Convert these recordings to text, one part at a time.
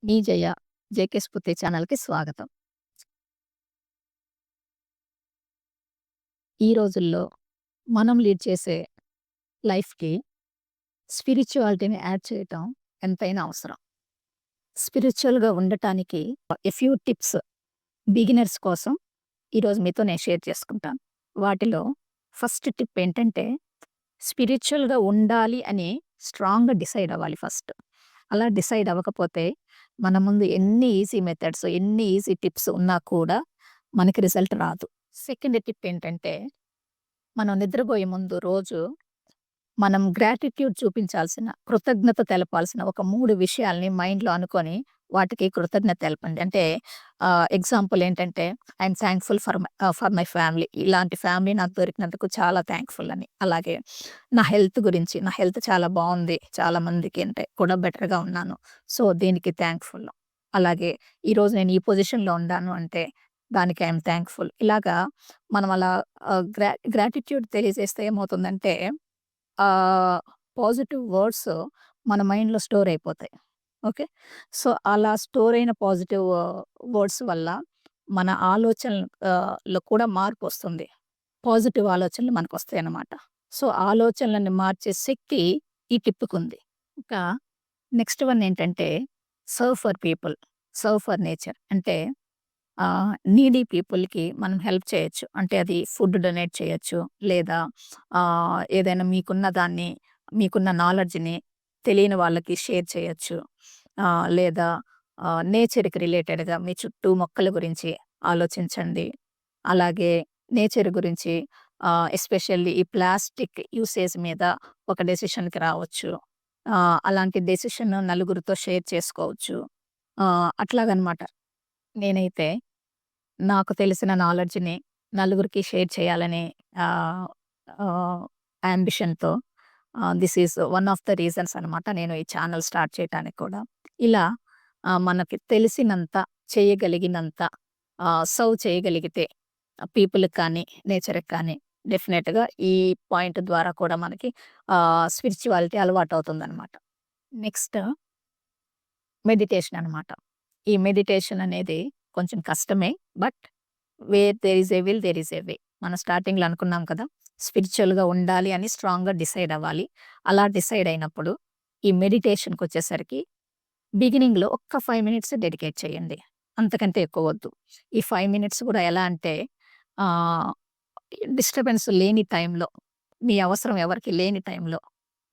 మీ జయ JK స్ఫూర్తి ఛానల్‌కి స్వాగతం. ఈ రోజుల్లో మనం లీడ్ చేసే లైఫ్‌కి స్పిరిచ్యువాలిటీని యాడ్ చేయటం ఎంతైనా అవసరం. స్పిరిచ్యువల్‌గా ఉండటానికి ఫ్యూ టిప్స్ బిగినర్స్ కోసం ఈరోజు మీతో నేను షేర్ చేసుకుంటాను. వాటిలో ఫస్ట్ టిప్ ఏంటంటే స్పిరిచ్యువల్‌గా ఉండాలి అని స్ట్రాంగ్‌గా డిసైడ్ అవ్వాలి ఫస్ట్. అలా డిసైడ్ అవ్వకపోతే మన ముందు ఎన్ని ఈజీ మెథడ్స్, ఎన్ని ఈజీ టిప్స్ ఉన్నా కూడా మనకి రిజల్ట్ రాదు. సెకండ్ టిప్ ఏంటంటే మనం నిద్రబోయే ముందు రోజు మనం గ్రాటిట్యూడ్ చూపించాల్సిన, కృతజ్ఞత తెలపాల్సిన ఒక 3 విషయాల్ని మైండ్‌లో అనుకోని వాటికి కృతజ్ఞత తెలపండి. అంటే ఎగ్జాంపుల్ ఏంటంటే I'm thankful for my family. ఇలాంటి ఫ్యామిలీ నాకు దొరికినందుకు చాలా థాంక్‌ఫుల్ అని. అలాగే నా హెల్త్ గురించి, నా హెల్త్ చాలా బావుంది. చాలా మందికి అంటే కూడా బెటర్‌గా ఉన్నాను. సో, దీనికి థాంక్‌ఫుల్. అలాగే ఈరోజు నేను ఈ పొజిషన్‌లో ఉండాను అంటే దానికి ఐయామ్ థాంక్‌ఫుల్. ఇలాగా మనం అలా గ్రాటిట్యూడ్ తెలియజేస్తే ఏమవుతుందంటే ఆహ్, పాజిటివ్ వర్డ్స్ మన మైండ్‌లో స్టోర్ అయిపోతాయి. ఓకే. సో, అలా స్టోర్ అయిన పాజిటివ్ వర్డ్స్ వల్ల మన ఆలోచనలు లో కూడా మార్పొస్తుంది. పాజిటివ్ ఆలోచనలు మనకొస్తాయన్నమాట. సో, ఆలోచనలను మార్చే శక్తి ఈ టిప్పుకుంది. ఇంకా నెక్స్ట్ వన్ ఏంటంటే serve for people, serve for nature. అంటే నీడీ పీపుల్‌కి మనం హెల్ప్ చేయొచ్చు. అంటే అది ఫుడ్ డొనేట్ చేయొచ్చు. లేదా ఏదైనా మీకున్న దాన్ని, మీకున్న నాలెడ్జ్‌ని తెలియని వాళ్ళకి షేర్ చేయొచ్చు. లేదా నేచర్‌కి రిలేటెడ్‌గా మీ చుట్టూ మొక్కల గురించి ఆలోచించండి. అలాగే నేచర్ గురించి ఎస్పెషల్లీ ఈ ప్లాస్టిక్ యూసేజ్ మీద ఒక డెసిషన్‌కి రావచ్చు. అలాంటి డెసిషన్ నలుగురితో షేర్ చేసుకోవచ్చు. అట్లాగనమాట. నేనైతే నాకు తెలిసిన నాలెడ్జ్‌ని నలుగురికి షేర్ చేయాలనే ఆహ్, ఆహ్, యాంబిషన్‌తో this is one of the reasons అనమాట. నేను ఈ ఛానెల్ స్టార్ట్ చేయటానికి కూడా. ఇలా మనకి తెలిసినంత, చేయగలిగినంత సర్వ్ చేయగలిగితే పీపుల్‌కి కానీ, నేచర్‌కి కానీ డెఫినిట్‌గా ఈ పాయింట్ ద్వారా కూడా మనకి స్పిరిచ్యువాలిటీ అలవాటవుతుందనమాట. నెక్స్ట్ మెడిటేషన్ అనమాట. ఈ మెడిటేషన్ అనేది కొంచెం కష్టమే. But where there is a will there is a way. మనం స్టార్టింగ్‌లో అనుకున్నాం కదా! స్పిరిచ్యువల్‌గా ఉండాలి అని స్ట్రాంగ్‌గా డిసైడ్ అవ్వాలి. అలా డిసైడ్ అయినప్పుడు ఈ మెడిటేషన్‌కొచ్చేసరికి బిగినింగ్‌లో ఒక్క 5 మినిట్స్ డెడికేట్ చేయండి. అంతకంటే ఎక్కువ వద్దు. ఈ 5 మినిట్స్ కూడా ఎలా అంటే ఆహ్, డిస్టర్బెన్స్ లేని టైంలో, మీ అవసరం ఎవరికీ లేని టైంలో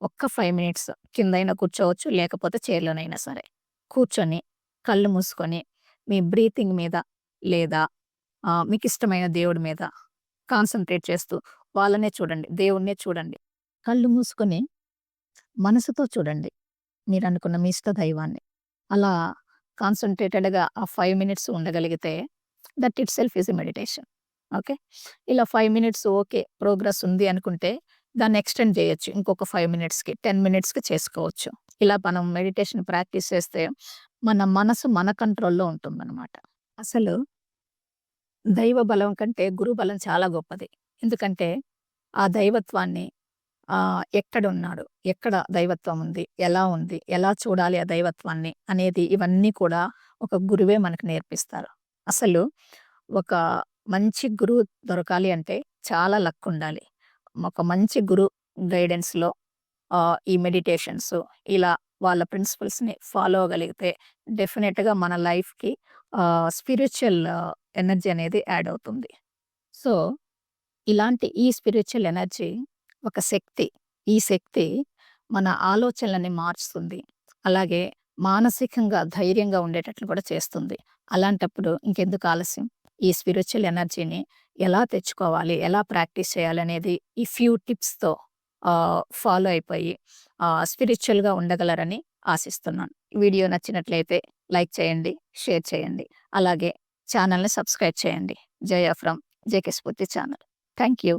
ఒక్క 5 మినిట్స్ కిందైనా కూర్చోవచ్చు. లేకపోతే చైర్‌లోనైనా సరే. కూర్చొని, కళ్ళు మూసుకొని, మీ బ్రీతింగ్ మీద లేదా మీకిష్టమైన దేవుడి మీద కాన్సంట్రేట్ చేస్తూ వాళ్ళనే చూడండి. దేవుడినే చూడండి. కళ్ళు మూసుకొని మనసుతో చూడండి. మీరనుకున్న మీ ఇష్ట దైవాన్ని. అలా కాన్సంట్రేటెడ్‌గా ఆ 5 మినిట్స్ ఉండగలిగితే that it self is a meditation. Okay. ఇలా 5 మినిట్స్ ఓకే. ప్రోగ్రెస్ ఉంది అనుకుంటే దాన్ని ఎక్స్‌టెండ్ చేయొచ్చు. ఇంకొక 5 మినిట్స్‌కి, 10 మినిట్స్‌కి చేసుకోవచ్చు. ఇలా మనం మెడిటేషన్ ప్రాక్టీస్ చేస్తే మన మనసు మన కంట్రోల్‌లో ఉంటుందనమాట. అసలు దైవ బలం కంటే గురు బలం చాలా గొప్పది. ఎందుకంటే ఆ దైవత్వాన్ని ఎక్కడున్నాడు? ఎక్కడ దైవత్వం ఉంది? ఎలా ఉంది? ఎలా చూడాలి ఆ దైవత్వాన్ని? అనేది ఇవన్నీ కూడా ఒక గురువే మనకు నేర్పిస్తారు. అసలు ఒక మంచి గురువు దొరకాలి అంటే చాలా లక్ ఉండాలి. ఒక మంచి గురు గైడెన్స్‌లో ఈ మెడిటేషన్స్ ఇలా వాళ్ళ ప్రిన్సిపల్స్‌ని ఫాలో అవ్వగలిగితే డెఫినిట్‌గా మన లైఫ్‌కి స్పిరిచ్యువల్ ఎనర్జీ అనేది యాడ్ అవుతుంది. సో, ఇలాంటి ఈ స్పిరిచ్యువల్ ఎనర్జీ ఒక శక్తి. ఈ శక్తి మన ఆలోచనలని మార్చుతుంది. అలాగే మానసికంగా ధైర్యంగా ఉండేటట్లు కూడా చేస్తుంది. అలాంటప్పుడు ఇంకెందుకు ఆలస్యం? ఈ స్పిరిచ్యువల్ ఎనర్జీని ఎలా తెచ్చుకోవాలి? ఎలా ప్రాక్టీస్ చేయాలనేది ఈ ఫ్యూ టిప్స్‌తో ఫాలో అయిపోయి స్పిరిచ్యువల్‌గా ఉండగలరని ఆశిస్తున్నాను. వీడియో నచ్చినట్లయితే లైక్ చేయండి, షేర్ చేయండి. అలాగే ఛానెల్‌ని సబ్స్క్రైబ్ చేయండి. జయ ఫ్రమ్ జేకే స్ఫూర్తి ఛానల్. Thank you.